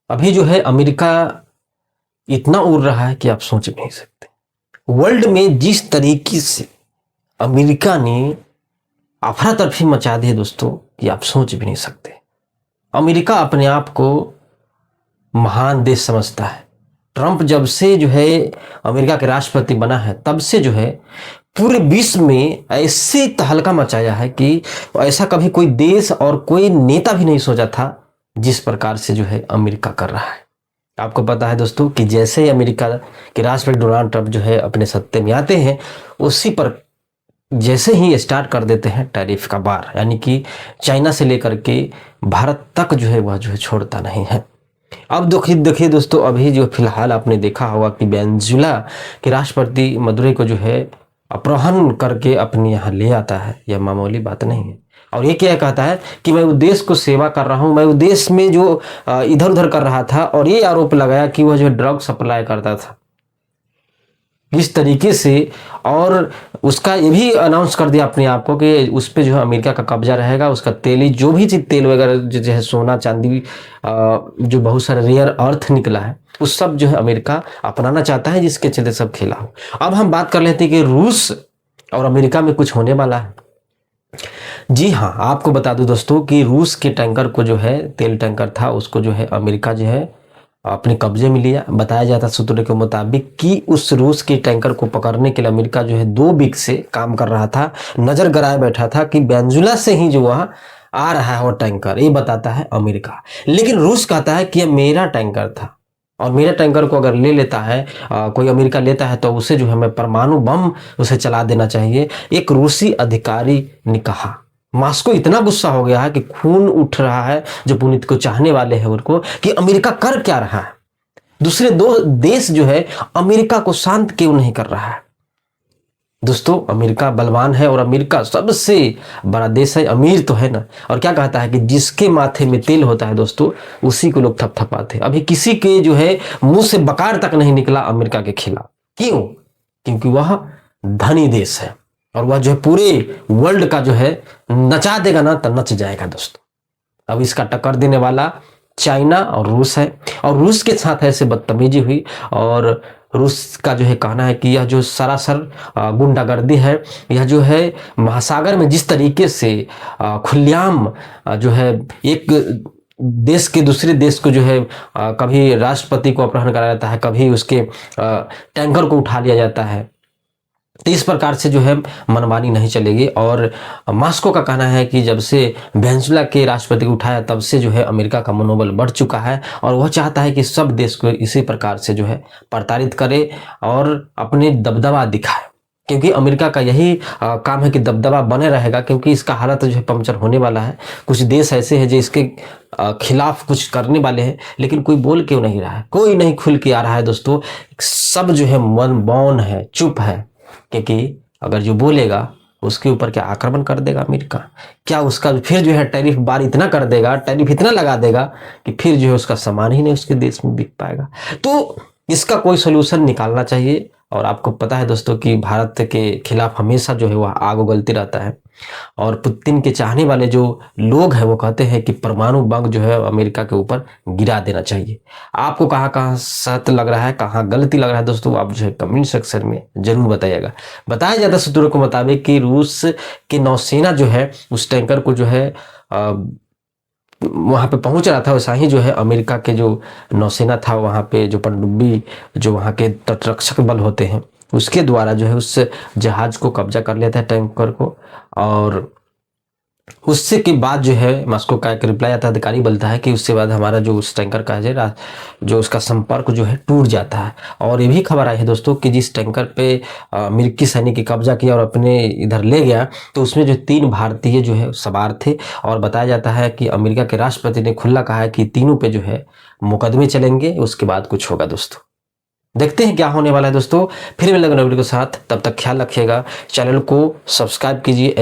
अभी जो है अमेरिका इतना उड़ रहा है कि आप सोच भी नहीं सकते। वर्ल्ड में जिस तरीके से अमेरिका ने अफरा तफरी मचा दी है दोस्तों कि आप सोच भी नहीं सकते। अमेरिका अपने आप को महान देश समझता है। ट्रंप जब से जो है अमेरिका के राष्ट्रपति बना है तब से जो है पूरे विश्व में ऐसे तहलका मचाया है कि ऐसा कभी कोई देश और कोई नेता भी नहीं सोचा था जिस प्रकार से जो है अमेरिका कर रहा है। आपको पता है दोस्तों कि जैसे ही अमेरिका के राष्ट्रपति डोनाल्ड ट्रंप जो है अपने सत्ते में आते हैं उसी पर जैसे ही स्टार्ट कर देते हैं टैरिफ का बार, यानी कि चाइना से लेकर के भारत तक जो है वह जो है छोड़ता नहीं है। अब देखिए दोस्तों, अभी जो फिलहाल आपने देखा होगा कि वेनेजुएला के राष्ट्रपति मदुरो को जो है अपहरण करके अपने यहाँ ले आता है। यह मामूली बात नहीं है। और ये क्या कहता है कि मैं उस देश को सेवा कर रहा हूँ, मैं उस देश में जो इधर उधर कर रहा था, और ये आरोप लगाया कि वह जो ड्रग सप्लाई करता था इस तरीके से। और उसका ये भी अनाउंस कर दिया अपने आप को कि उस पर जो है अमेरिका का कब्जा रहेगा। उसका तेली जो भी चीज तेल वगैरह जो है सोना चांदी जो बहुत सारे रेयर अर्थ निकला है उस सब जो है अमेरिका अपनाना चाहता है, जिसके चलते सब खेला हो। अब हम बात कर लेते हैं कि रूस और अमेरिका में कुछ होने वाला है। जी हाँ, आपको बता दूं दोस्तों कि रूस के टैंकर को जो है तेल टैंकर था उसको जो है अमेरिका जो है अपने कब्जे में लिया। बताया जाता सूत्रों के मुताबिक कि उस रूस के टैंकर को पकड़ने के लिए अमेरिका जो है 2 वीक से काम कर रहा था, नजर गड़ाए बैठा था कि वेनेजुएला से ही जो वह आ रहा है वो टैंकर, ये बताता है अमेरिका। लेकिन रूस कहता है कि यह मेरा टैंकर था और मेरा टैंकर को अगर ले लेता है कोई अमेरिका लेता है तो उसे जो है मैं परमाणु बम उसे चला देना चाहिए। एक रूसी अधिकारी ने कहा। मॉस्को इतना गुस्सा हो गया है कि खून उठ रहा है जो पुतिन को चाहने वाले हैं उनको कि अमेरिका कर क्या रहा है। दूसरे 2 देश जो है अमेरिका को शांत क्यों नहीं कर रहा है। दोस्तों, अमेरिका बलवान है और अमेरिका सबसे बड़ा देश है, अमीर तो है ना। और क्या कहता है कि जिसके माथे में तेल होता है दोस्तों उसी को लोग थपथपाते। अभी किसी के जो है मुंह से बकार तक नहीं निकला अमेरिका के खिलाफ। क्यों? क्योंकि वह धनी देश है और वह जो है पूरे वर्ल्ड का जो है नचा देगा ना तो नच जाएगा दोस्तों। अब इसका टक्कर देने वाला चाइना और रूस है, और रूस के साथ ऐसे बदतमीजी हुई। और रूस का जो है कहना है कि यह जो सरासर गुंडागर्दी है, यह जो है महासागर में जिस तरीके से खुलेआम जो है एक देश के दूसरे देश को जो है कभी राष्ट्रपति को अपहरण कराया जाता है, कभी उसके टैंकर को उठा लिया जाता है, तो इस प्रकार से जो है मनमानी नहीं चलेगी। और मॉस्को का कहना है कि जब से वेनेजुएला के राष्ट्रपति को उठाया तब से जो है अमेरिका का मनोबल बढ़ चुका है और वह चाहता है कि सब देश को इसी प्रकार से जो है प्रताड़ित करे और अपने दबदबा दिखाए। क्योंकि अमेरिका का यही काम है कि दबदबा बने रहेगा, क्योंकि इसका हालत जो है पंक्चर होने वाला है। कुछ देश ऐसे हैं जो इसके खिलाफ कुछ करने वाले हैं, लेकिन कोई बोल क्यों नहीं रहा है, कोई नहीं खुल के आ रहा है दोस्तों। सब जो है मन मौन है, चुप है, क्योंकि अगर जो बोलेगा उसके ऊपर क्या आक्रमण कर देगा अमेरिका, क्या उसका फिर जो है टैरिफ बार इतना कर देगा, टैरिफ इतना लगा देगा कि फिर जो है उसका सामान ही नहीं उसके देश में बिक पाएगा। तो इसका कोई सोल्यूशन निकालना चाहिए। और आपको पता है दोस्तों कि भारत के खिलाफ हमेशा जो है वह आग उगलती रहता है, और पुतिन के चाहने वाले जो लोग हैं वो कहते हैं कि परमाणु बम जो है अमेरिका के ऊपर गिरा देना चाहिए। आपको कहाँ कहाँ सत्य लग रहा है, कहाँ गलती लग रहा है दोस्तों, आप जो है कमेंट सेक्शन में जरूर बताइएगा। बताया जाता सूत्रों के मुताबिक कि रूस की नौसेना जो है उस टैंकर को जो है वहां पे पहुंच रहा था, वैसा ही जो है अमेरिका के जो नौसेना था वहां पे जो पनडुब्बी जो वहां के तटरक्षक बल होते हैं उसके द्वारा जो है उस जहाज को कब्जा कर लेता है, टैंकर को। और उससे के बाद जो है मॉस्को का एक रिप्लाई आता है, अधिकारी बोलता है कि उसके बाद हमारा जो उस टैंकर का है जो उसका संपर्क जो है टूट जाता है। और ये भी खबर आई है दोस्तों कि जिस टैंकर पे अमेरिकी सैनिक कब्जा किया और अपने इधर ले गया तो उसमें जो 3 भारतीय जो है सवार थे। और बताया जाता है कि अमेरिका के राष्ट्रपति ने खुला कहा है कि तीनों पे जो है मुकदमे चलेंगे, उसके बाद कुछ होगा दोस्तों। देखते हैं क्या होने वाला है दोस्तों। फिर मिलेंगे नए वीडियो के साथ, तब तक ख्याल रखिएगा, चैनल को सब्सक्राइब कीजिए।